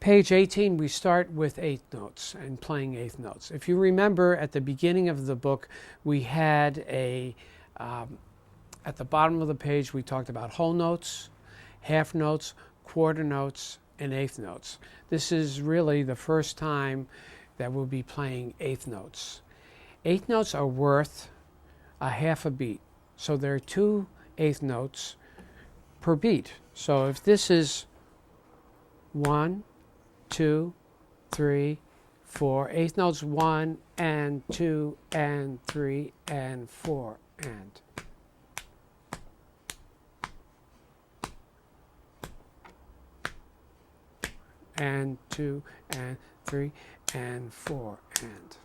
Page 18, we start with eighth notes and playing eighth notes. If you remember, at the beginning of the book, we had at the bottom of the page, we talked about whole notes, half notes, quarter notes, and eighth notes. This is really the first time that we'll be playing eighth notes. Eighth notes are worth a half a beat. So there are 2 eighth notes per beat. So if this is 1, 2, 3, 4, eighth notes 1 and 2 and 3 and 4 and 2 and 3 and 4 and.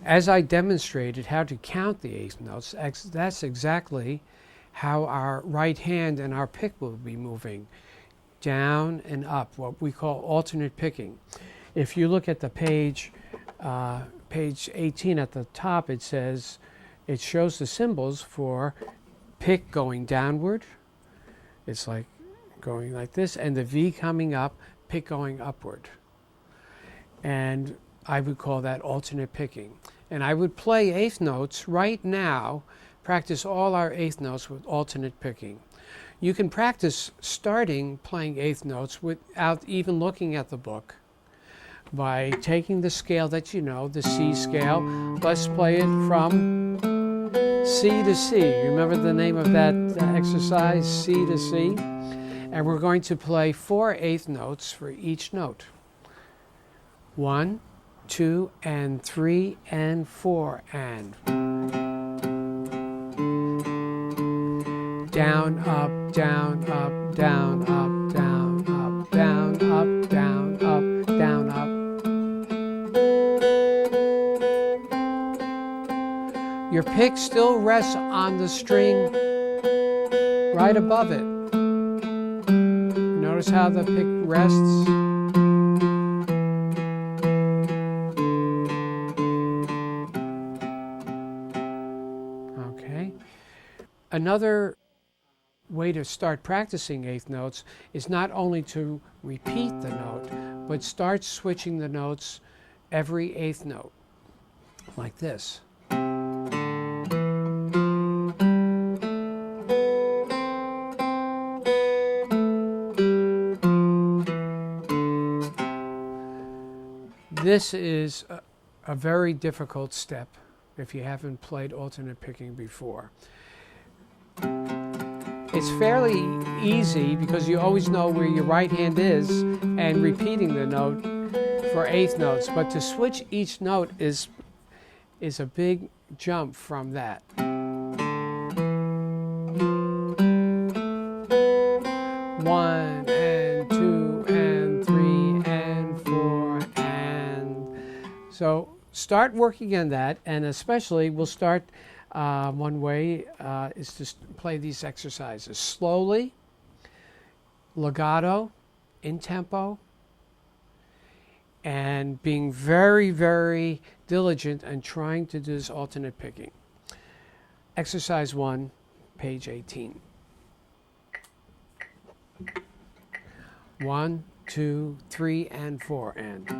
As I demonstrated how to count the eighth notes, that's exactly how our right hand and our pick will be moving, down and up, what we call alternate picking. If you look at the page 18 at the top, it shows the symbols for pick going downward. It's like going like this, and the V coming up, pick going upward. And I would call that alternate picking. And I would play eighth notes right now, practice all our eighth notes with alternate picking. You can practice starting playing eighth notes without even looking at the book by taking the scale that you know, the C scale. Let's play it from C to C. Remember the name of that exercise, C to C? And we're going to play 4 eighth notes for each note. 1, 2, and 3, and 4, and. Down, up, down, up, down, up, down, up, down, up, down, up, down, up. Your pick still rests on the string right above it. Notice how the pick rests. Okay. Another way to start practicing eighth notes is not only to repeat the note, but start switching the notes every eighth note, like this. This is a very difficult step if you haven't played alternate picking before. It's fairly easy because you always know where your right hand is and repeating the note for eighth notes, but to switch each note is a big jump from that. 1 and 2 and 3 and 4 and. So start working on that, and especially we'll start one way is to play these exercises slowly, legato, in tempo, and being very, very diligent and trying to do this alternate picking. Exercise 1, page 18. 1, 2, 3, and 4, and.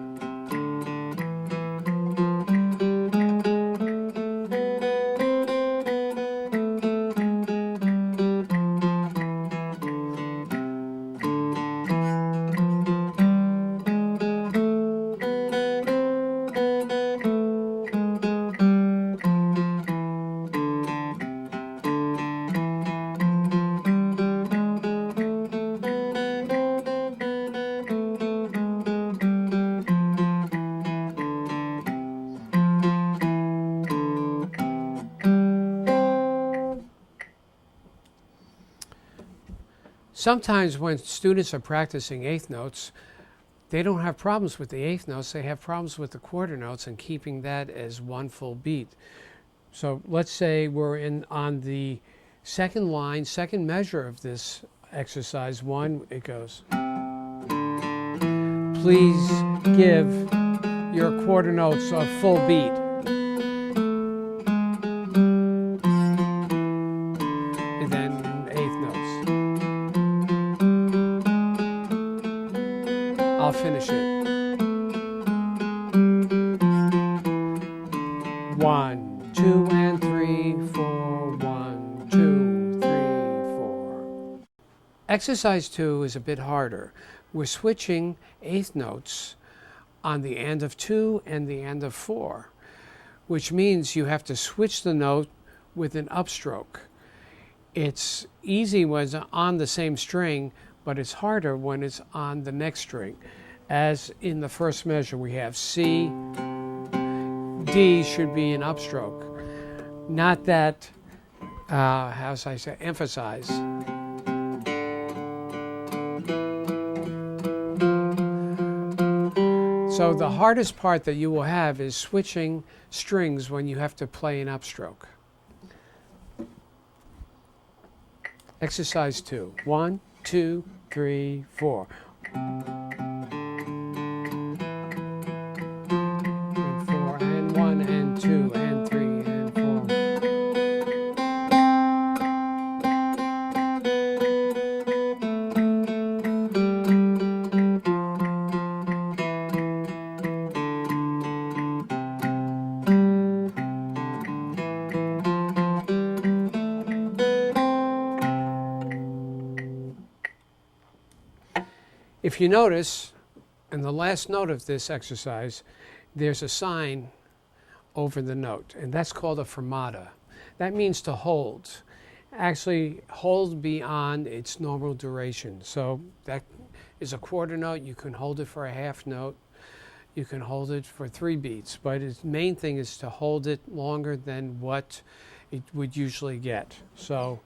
Sometimes when students are practicing eighth notes, they don't have problems with the eighth notes, they have problems with the quarter notes and keeping that as one full beat. So let's say we're on the second line, second measure of this exercise 1, it goes. Please give your quarter notes a full beat. And then eighth notes. I'll finish it. 1, 2, and 3, 4. 1, 2, 3, 4. Exercise 2 is a bit harder. We're switching eighth notes on the end of 2 and the end of 4, which means you have to switch the note with an upstroke. It's easy when it's on the same string, but it's harder when it's on the next string. As in the first measure, we have C, D should be an upstroke. Not that, how should I say, emphasize. So the hardest part that you will have is switching strings when you have to play an upstroke. Exercise 2. 1, 2, 3, 4. And 4, and 1, and 2, and 3, and 4. If you notice, in the last note of this exercise, there's a sign over the note, and that's called a fermata. That means to hold. Actually, hold beyond its normal duration. So that is a quarter note. You can hold it for a half note. You can hold it for 3 beats. But its main thing is to hold it longer than what it would usually get. So.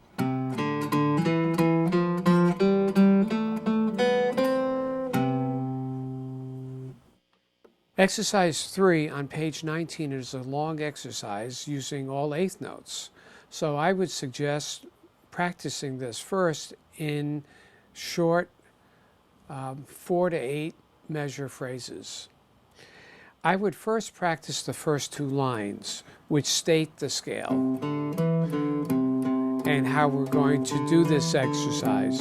Exercise 3 on page 19 is a long exercise using all eighth notes. So I would suggest practicing this first in short 4 to 8 measure phrases. I would first practice the first 2 lines, which state the scale and how we're going to do this exercise.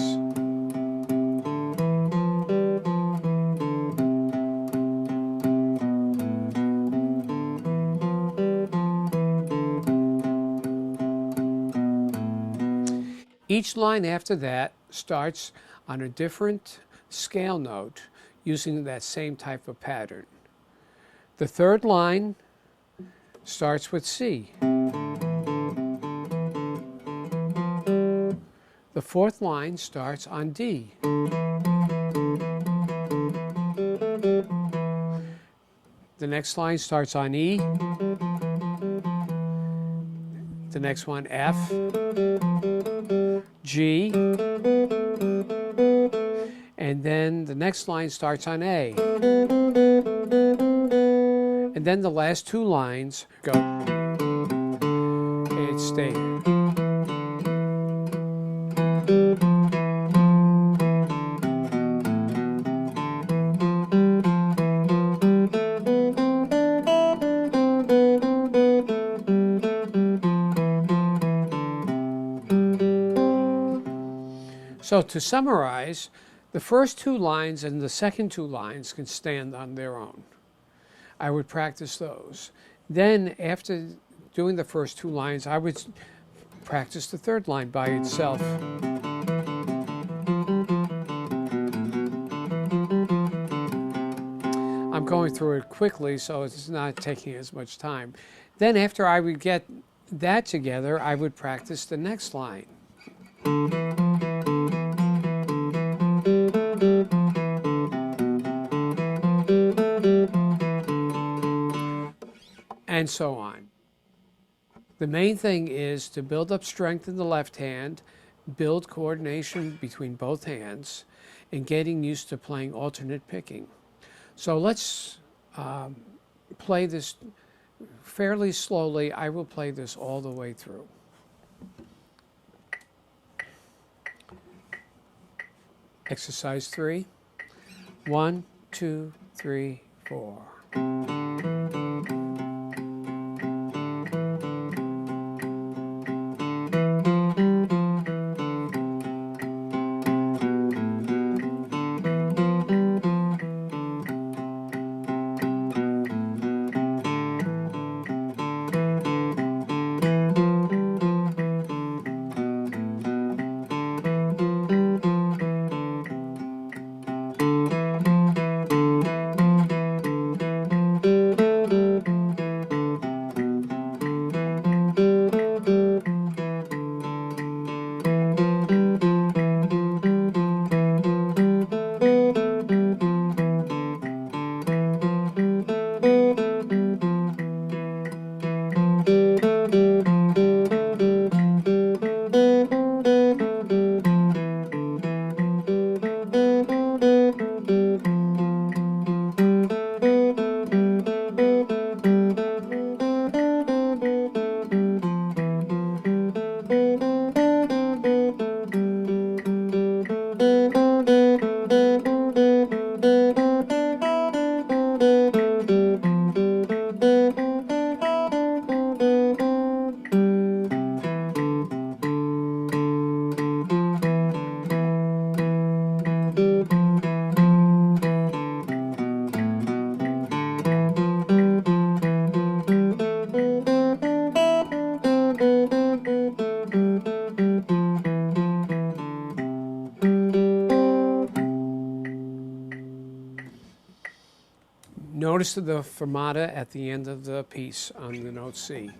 Each line after that starts on a different scale note using that same type of pattern. The third line starts with C. The fourth line starts on D. The next line starts on E. The next one, F, G, and then the next line starts on A. And then the last 2 lines go. It stays. So to summarize, the first 2 lines and the second 2 lines can stand on their own. I would practice those. Then after doing the first 2 lines, I would practice the third line by itself. I'm going through it quickly, so it's not taking as much time. Then after I would get that together, I would practice the next line. And so on. The main thing is to build up strength in the left hand, build coordination between both hands, and getting used to playing alternate picking. So let's play this fairly slowly. I will play this all the way through. Exercise 3. 1, 2, 3, 4. Notice the fermata at the end of the piece on the note C.